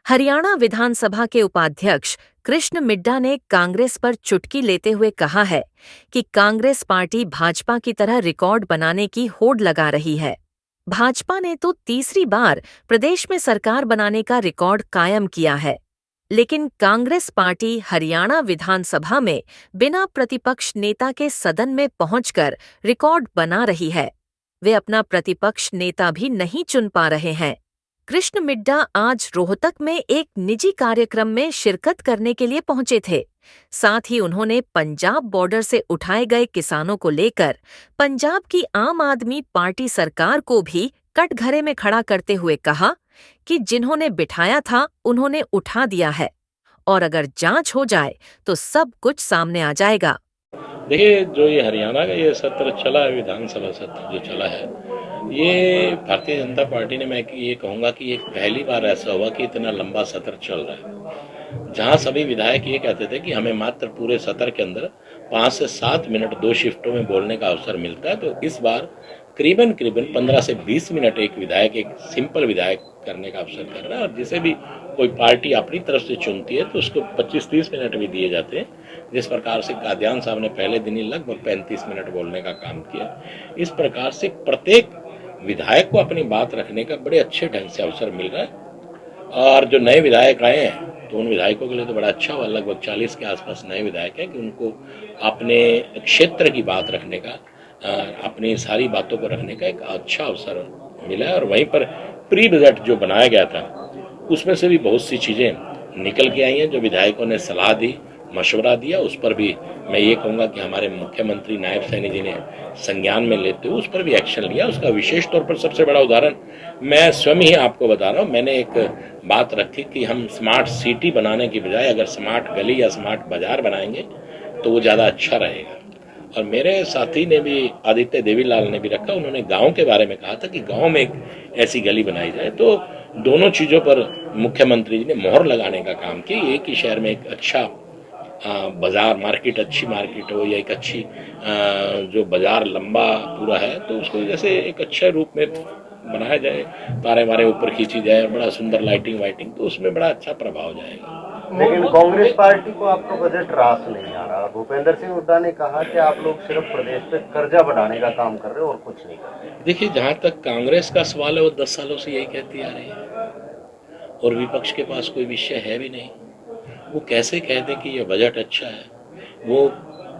हरियाणा विधानसभा के उपाध्यक्ष कृष्ण मिड्ढा ने कांग्रेस पर चुटकी लेते हुए कहा है कि कांग्रेस पार्टी भाजपा की तरह रिकॉर्ड बनाने की होड़ लगा रही है। भाजपा ने तो तीसरी बार प्रदेश में सरकार बनाने का रिकॉर्ड कायम किया है, लेकिन कांग्रेस पार्टी हरियाणा विधानसभा में बिना प्रतिपक्ष नेता के सदन में पहुंचकर रिकॉर्ड बना रही है। वे अपना प्रतिपक्ष नेता भी नहीं चुन पा रहे हैं। कृष्ण मिड्ढा आज रोहतक में एक निजी कार्यक्रम में शिरकत करने के लिए पहुंचे थे। साथ ही उन्होंने पंजाब बॉर्डर से उठाए गए किसानों को लेकर पंजाब की आम आदमी पार्टी सरकार को भी कटघरे में खड़ा करते हुए कहा कि जिन्होंने बिठाया था उन्होंने उठा दिया है और अगर जांच हो जाए तो सब कुछ सामने आ जाएगा। देखिए, जो ये हरियाणा का ये सत्र चला है, विधानसभा सत्र जो चला है, ये भारतीय जनता पार्टी ने, मैं ये कहूँगा कि ये पहली बार ऐसा हुआ कि इतना लंबा सत्र चल रहा है, जहाँ सभी विधायक ये कहते थे कि हमें मात्र पूरे सत्र के अंदर 5 से 7 मिनट 2 शिफ्टों में बोलने का अवसर मिलता है। तो इस बार करीबन 15 से 20 मिनट एक विधायक, एक सिंपल विधायक करने का अवसर कर रहा है। और जिसे भी कोई पार्टी अपनी तरफ से चुनती है तो उसको 25-30 मिनट भी दिए जाते हैं। जिस प्रकार से कादियान साहब ने पहले दिन ही लगभग 35 मिनट बोलने का काम किया, इस प्रकार से प्रत्येक विधायक को अपनी बात रखने का बड़े अच्छे ढंग से अवसर मिल रहा है। और जो नए विधायक आए हैं तो उन विधायकों के लिए तो बड़ा अच्छा हुआ, लगभग 40 के आसपास नए विधायक हैं, कि उनको अपने क्षेत्र की बात रखने का, अपनी सारी बातों को रखने का एक अच्छा अवसर मिला है। और वहीं पर प्री बजट जो बनाया गया था उसमें से भी बहुत सी चीज़ें निकल के आई हैं। जो विधायकों ने सलाह दी, मशवरा दिया, उस पर भी मैं ये कहूँगा कि हमारे मुख्यमंत्री नायब सैनी जी ने संज्ञान में लेते हुए उस पर भी एक्शन लिया। उसका विशेष तौर पर सबसे बड़ा उदाहरण मैं स्वयं ही आपको बता रहा हूँ। मैंने एक बात रखी कि हम स्मार्ट सिटी बनाने की बजाय अगर स्मार्ट गली या स्मार्ट बाजार बनाएंगे तो वो ज़्यादा अच्छा रहेगा। और मेरे साथी ने भी, आदित्य देवीलाल ने भी रखा, उन्होंने गांव के बारे में कहा था कि गांव में एक ऐसी गली बनाई जाए। तो दोनों चीज़ों पर मुख्यमंत्री जी ने मोहर लगाने का काम किया। एक ही शहर में एक अच्छा बाजार, मार्केट, अच्छी मार्केट हो, या एक अच्छी जो बाजार लंबा पूरा है तो उसको जैसे एक अच्छे रूप में बनाया जाए, तारे मारे ऊपर खींची जाए, बड़ा सुंदर लाइटिंग वाइटिंग, तो उसमें बड़ा अच्छा प्रभाव जाएगा। लेकिन कांग्रेस पार्टी को आपका बजट रास नहीं आ रहा। भूपेंद्र सिंह हुड्डा ने कहा कि आप लोग सिर्फ प्रदेश पे कर्जा बढ़ाने का काम कर रहे हो और कुछ नहीं कर रहे। देखिए, जहाँ तक कांग्रेस का सवाल है वो 10 सालों से यही कहती आ रही है, और विपक्ष के पास कोई विषय है भी नहीं। वो कैसे कह दे कि ये बजट अच्छा है? वो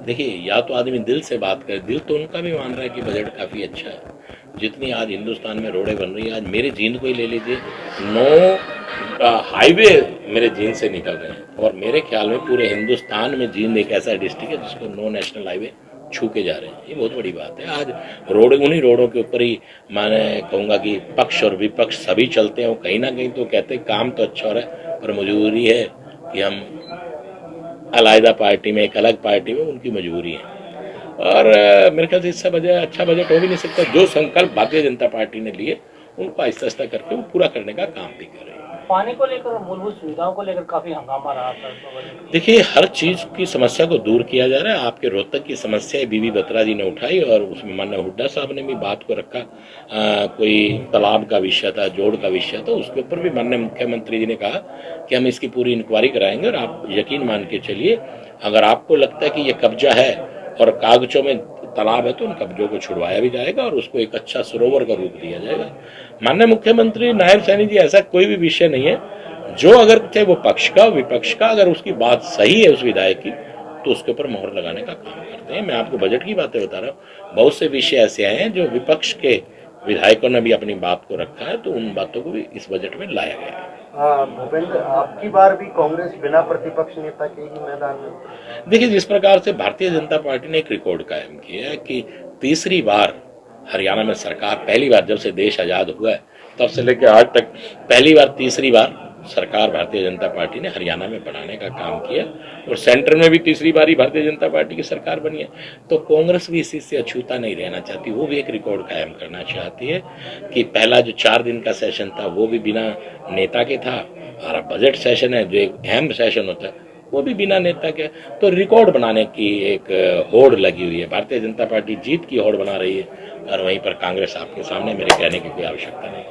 देखिए, या तो आदमी दिल से बात करे, दिल तो उनका भी मान रहा है कि बजट काफ़ी अच्छा है। जितनी आज हिंदुस्तान में रोडें बन रही है, आज मेरे जींद को ही ले लीजिए, 9 हाईवे मेरे जींद से निकल रहे हैं। और मेरे ख्याल में पूरे हिंदुस्तान में जींद एक ऐसा डिस्ट्रिक्ट है जिसको 9 नेशनल हाईवे छू के जा रहे हैं। ये बहुत बड़ी बात है। आज रोड, उन्हीं रोडों के ऊपर ही मैं कहूँगा कि पक्ष और विपक्ष सभी चलते हैं। वो कहीं ना कहीं तो कहते हैं काम तो अच्छा हो रहा है, पर मजबूरी है कि हम अलग पार्टी में, एक अलग पार्टी में, उनकी मजबूरी है। और मेरे ख्याल से इससे अच्छा बजट हो भी नहीं सकता। जो संकल्प भारतीय जनता पार्टी ने लिए उनको आहिस्ता आहिस्ता करके वो पूरा करने का काम भी कर रहे हैं। पानी को लेकर, मूलभूत सुविधाओं को लेकर काफी हंगामा रहा था। देखिए, हर चीज की समस्या को दूर किया जा रहा है। आपके रोहतक की समस्या बीबी बत्रा जी ने उठाई और उसमें माननीय हुड्डा साहब ने भी बात को रखा। कोई तालाब का विषय था, जोड़ का विषय था, उसके ऊपर भी माननीय मुख्यमंत्री जी ने कहा कि हम इसकी पूरी इंक्वायरी कराएंगे। और आप यकीन मान के चलिए, अगर आपको लगता है कि ये कब्जा है और कागजों में तालाब है तो उन कब्जों को छुड़वाया भी जाएगा और उसको एक अच्छा सरोवर का रूप दिया जाएगा। माननीय मुख्यमंत्री नायब सैनी जी, ऐसा कोई भी विषय नहीं है जो, अगर चाहे वो पक्ष का विपक्ष का, अगर उसकी बात सही है उस विधायक की, तो उसके ऊपर मोहर लगाने का काम करते हैं। मैं आपको बजट की बातें बता रहा हूँ। बहुत से विषय ऐसे आए हैं जो विपक्ष के विधायकों ने भी अपनी बात को रखा है, तो उन बातों को भी इस बजट में लाया गया है। भूपेंद्र, आपकी बार भी कांग्रेस बिना प्रतिपक्ष नेता के ही मैदान में? देखिए, जिस प्रकार से भारतीय जनता पार्टी ने एक रिकॉर्ड कायम किया है कि तीसरी बार हरियाणा में सरकार, पहली बार जब से देश आजाद हुआ है तब से लेकर आज तक पहली बार, तीसरी बार सरकार भारतीय जनता पार्टी ने हरियाणा में बनाने का काम किया। और सेंटर में भी तीसरी बार ही भारतीय जनता पार्टी की सरकार बनी है। तो कांग्रेस भी इसी से अछूता नहीं रहना चाहती। वो भी एक रिकॉर्ड कायम करना चाहती है कि पहला जो 4 दिन का सेशन था वो भी बिना नेता के था, और अब बजट सेशन है जो एक अहम सेशन होता है वो भी बिना नेता के। तो रिकॉर्ड बनाने की एक होड़ लगी हुई है। भारतीय जनता पार्टी जीत की होड़ बना रही है, और वहीं पर कांग्रेस आपके सामने, मेरे कहने की कोई आवश्यकता नहीं।